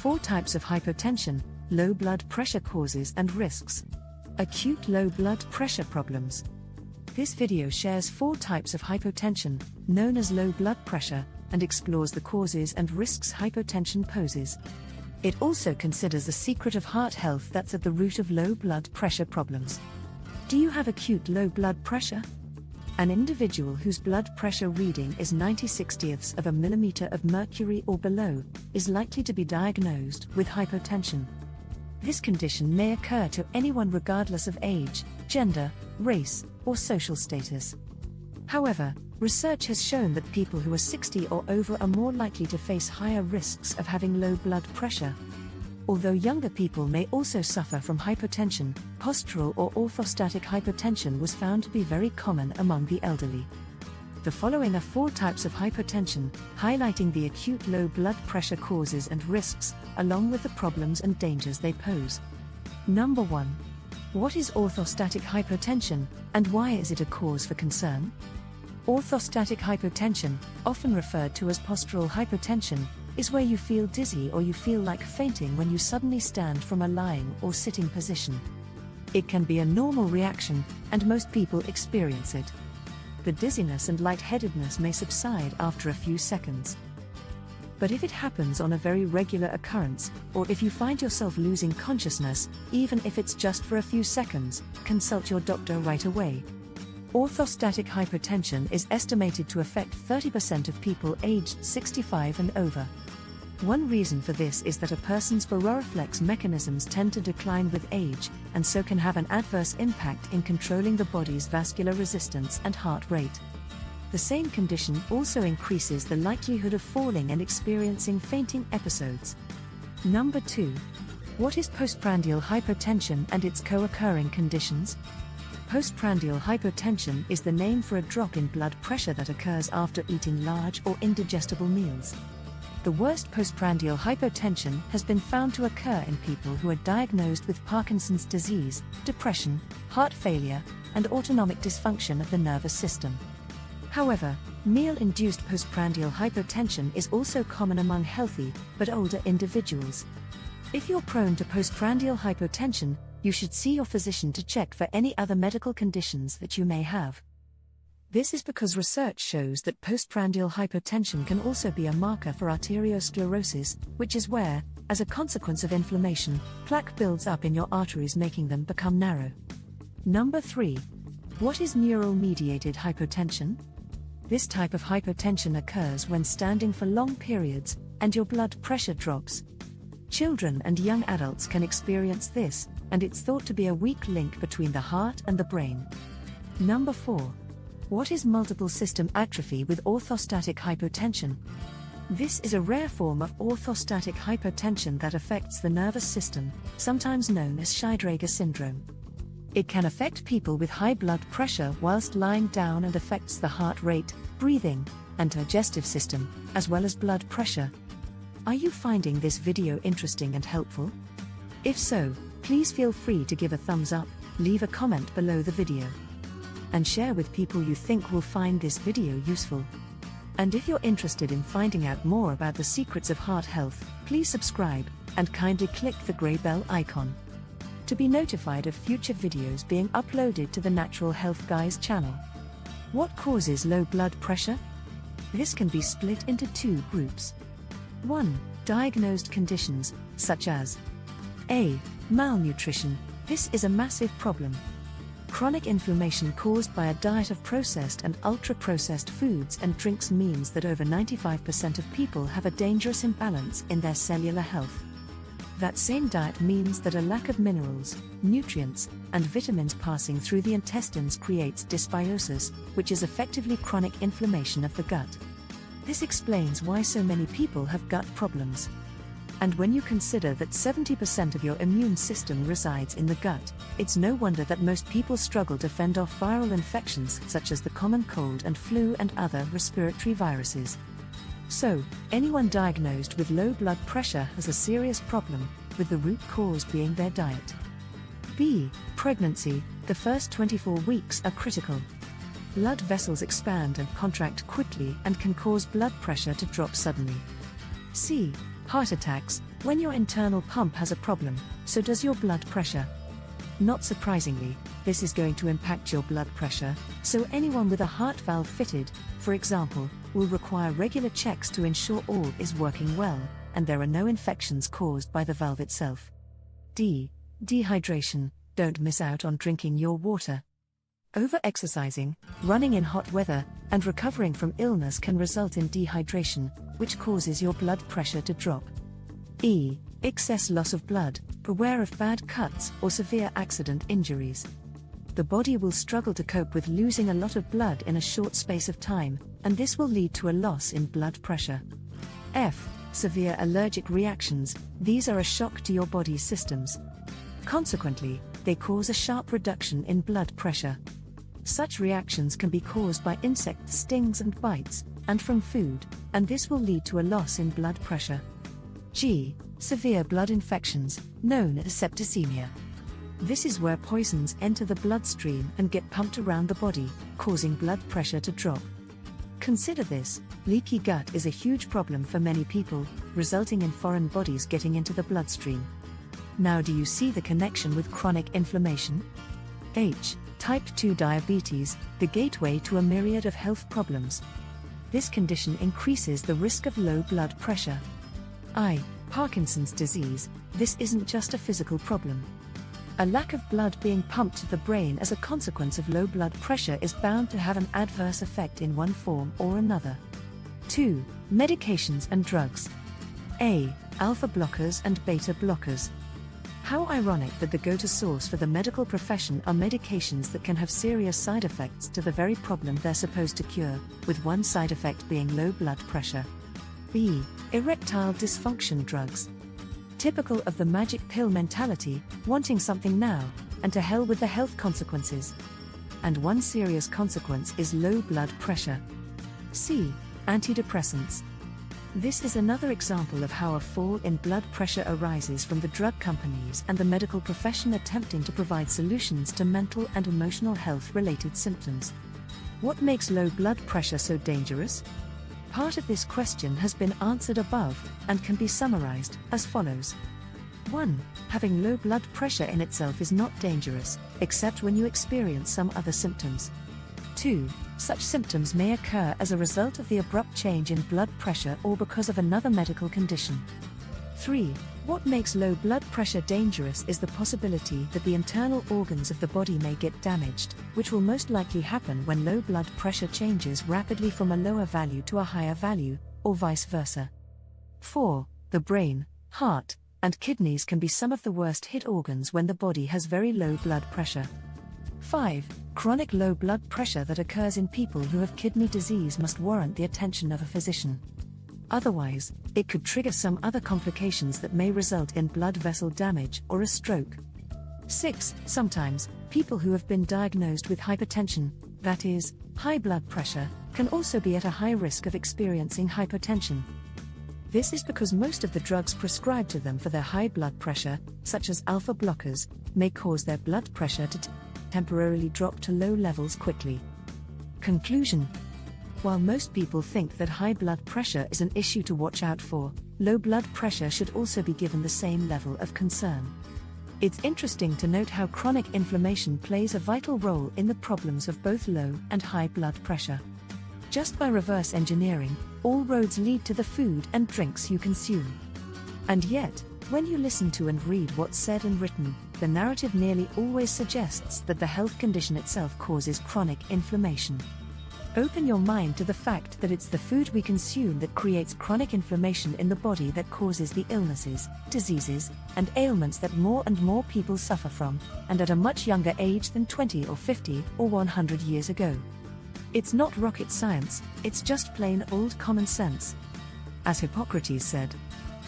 4 types of hypotension, low blood pressure causes and risks. Acute low blood pressure problems. This video shares 4 types of hypotension, known as low blood pressure, and explores the causes and risks hypotension poses. It also considers the secret of heart health that's at the root of low blood pressure problems. Do you have acute low blood pressure? An individual whose blood pressure reading is 90/60ths of a millimeter of mercury or below is likely to be diagnosed with hypotension. This condition may occur to anyone regardless of age, gender, race, or social status. However, research has shown that people who are 60 or over are more likely to face higher risks of having low blood pressure. Although younger people may also suffer from hypertension, postural or orthostatic hypertension was found to be very common among the elderly. The following are 4 types of hypertension, highlighting the acute low blood pressure causes and risks, along with the problems and dangers they pose. Number 1. What is orthostatic hypotension, and why is it a cause for concern? Orthostatic hypotension, often referred to as postural hypotension, is where you feel dizzy or you feel like fainting when you suddenly stand from a lying or sitting position. It can be a normal reaction, and most people experience it. The dizziness and lightheadedness may subside after a few seconds. But if it happens on a very regular occurrence, or if you find yourself losing consciousness, even if it's just for a few seconds, consult your doctor right away. Orthostatic hypertension is estimated to affect 30% of people aged 65 and over. One reason for this is that a person's baroreflex mechanisms tend to decline with age, and so can have an adverse impact in controlling the body's vascular resistance and heart rate. The same condition also increases the likelihood of falling and experiencing fainting episodes. Number 2. What is postprandial hypertension and its co-occurring conditions? Postprandial hypotension is the name for a drop in blood pressure that occurs after eating large or indigestible meals. The worst postprandial hypotension has been found to occur in people who are diagnosed with Parkinson's disease, depression, heart failure, and autonomic dysfunction of the nervous system. However, meal-induced postprandial hypotension is also common among healthy, but older individuals. If you're prone to postprandial hypotension, you should see your physician to check for any other medical conditions that you may have. This is because research shows that postprandial hypertension can also be a marker for arteriosclerosis, which is where, as a consequence of inflammation, plaque builds up in your arteries, making them become narrow. Number 3. What is neural-mediated hypotension? This type of hypotension occurs when standing for long periods, and your blood pressure drops. Children and young adults can experience this, and it's thought to be a weak link between the heart and the brain. Number 4. What is multiple system atrophy with orthostatic hypotension? This is a rare form of orthostatic hypotension that affects the nervous system, sometimes known as Scheidegger syndrome. It can affect people with high blood pressure whilst lying down and affects the heart rate, breathing, and digestive system, as well as blood pressure. Are you finding this video interesting and helpful? If so, please feel free to give a thumbs up, leave a comment below the video, and share with people you think will find this video useful. And if you're interested in finding out more about the secrets of heart health, please subscribe, and kindly click the grey bell icon to be notified of future videos being uploaded to the Natural Health Guys channel. What causes low blood pressure? This can be split into 2 groups. 1. Diagnosed conditions, such as A. Malnutrition. This is a massive problem. Chronic inflammation caused by a diet of processed and ultra-processed foods and drinks means that over 95% of people have a dangerous imbalance in their cellular health. That same diet means that a lack of minerals, nutrients, and vitamins passing through the intestines creates dysbiosis, which is effectively chronic inflammation of the gut. This explains why so many people have gut problems. And when you consider that 70% of your immune system resides in the gut, it's no wonder that most people struggle to fend off viral infections such as the common cold and flu and other respiratory viruses. So, anyone diagnosed with low blood pressure has a serious problem, with the root cause being their diet. B. Pregnancy. The first 24 weeks are critical. Blood vessels expand and contract quickly and can cause blood pressure to drop suddenly. C. Heart attacks. When your internal pump has a problem, so does your blood pressure. Not surprisingly, this is going to impact your blood pressure, so anyone with a heart valve fitted, for example, will require regular checks to ensure all is working well, and there are no infections caused by the valve itself. D. Dehydration. Don't miss out on drinking your water. Over-exercising, running in hot weather, and recovering from illness can result in dehydration, which causes your blood pressure to drop. E. Excess loss of blood. Beware of bad cuts or severe accident injuries. The body will struggle to cope with losing a lot of blood in a short space of time, and this will lead to a loss in blood pressure. F. Severe allergic reactions. These are a shock to your body's systems. Consequently, they cause a sharp reduction in blood pressure. Such reactions can be caused by insect stings and bites, and from food, and this will lead to a loss in blood pressure. G. Severe blood infections, known as septicemia. This is where poisons enter the bloodstream and get pumped around the body, causing blood pressure to drop. Consider this: leaky gut is a huge problem for many people, resulting in foreign bodies getting into the bloodstream. Now, do you see the connection with chronic inflammation? H. Type 2 diabetes, the gateway to a myriad of health problems. This condition increases the risk of low blood pressure. I. Parkinson's disease. This isn't just a physical problem. A lack of blood being pumped to the brain as a consequence of low blood pressure is bound to have an adverse effect in one form or another. 2. Medications and drugs. A. Alpha blockers and beta blockers. How ironic that the go-to source for the medical profession are medications that can have serious side effects to the very problem they're supposed to cure, with one side effect being low blood pressure. B. Erectile dysfunction drugs. Typical of the magic pill mentality, wanting something now, and to hell with the health consequences. And one serious consequence is low blood pressure. C. Antidepressants. This is another example of how a fall in blood pressure arises from the drug companies and the medical profession attempting to provide solutions to mental and emotional health-related symptoms. What makes low blood pressure so dangerous? Part of this question has been answered above, and can be summarized as follows. 1. Having low blood pressure in itself is not dangerous, except when you experience some other symptoms. 2. Such symptoms may occur as a result of the abrupt change in blood pressure or because of another medical condition. 3. What makes low blood pressure dangerous is the possibility that the internal organs of the body may get damaged, which will most likely happen when low blood pressure changes rapidly from a lower value to a higher value, or vice versa. 4. The brain, heart, and kidneys can be some of the worst hit organs when the body has very low blood pressure. 5. Chronic low blood pressure that occurs in people who have kidney disease must warrant the attention of a physician. Otherwise, it could trigger some other complications that may result in blood vessel damage or a stroke. 6. Sometimes, people who have been diagnosed with hypertension, that is, high blood pressure, can also be at a high risk of experiencing hypotension. This is because most of the drugs prescribed to them for their high blood pressure, such as alpha blockers, may cause their blood pressure to temporarily drop to low levels quickly. Conclusion. While most people think that high blood pressure is an issue to watch out for, low blood pressure should also be given the same level of concern. It's interesting to note how chronic inflammation plays a vital role in the problems of both low and high blood pressure. Just by reverse engineering, all roads lead to the food and drinks you consume. And yet, when you listen to and read what's said and written, the narrative nearly always suggests that the health condition itself causes chronic inflammation. Open your mind to the fact that it's the food we consume that creates chronic inflammation in the body that causes the illnesses, diseases, and ailments that more and more people suffer from, and at a much younger age than 20 or 50 or 100 years ago. It's not rocket science, it's just plain old common sense. As Hippocrates said,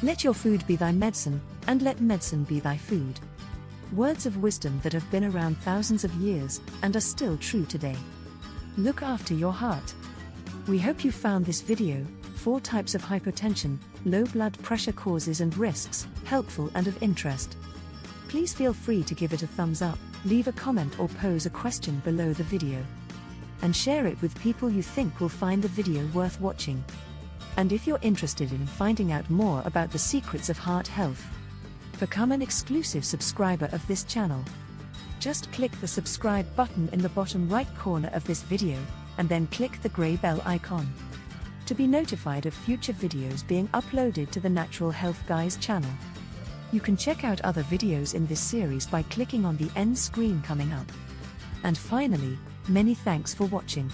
"Let your food be thy medicine, and let medicine be thy food." Words of wisdom that have been around thousands of years, and are still true today. Look after your heart. We hope you found this video, 4 types of hypotension, low blood pressure causes and risks, helpful and of interest. Please feel free to give it a thumbs up, leave a comment or pose a question below the video. And share it with people you think will find the video worth watching. And if you're interested in finding out more about the secrets of heart health, become an exclusive subscriber of this channel. Just click the subscribe button in the bottom right corner of this video, and then click the grey bell icon to be notified of future videos being uploaded to the Natural Health Guys channel. You can check out other videos in this series by clicking on the end screen coming up. And finally, many thanks for watching.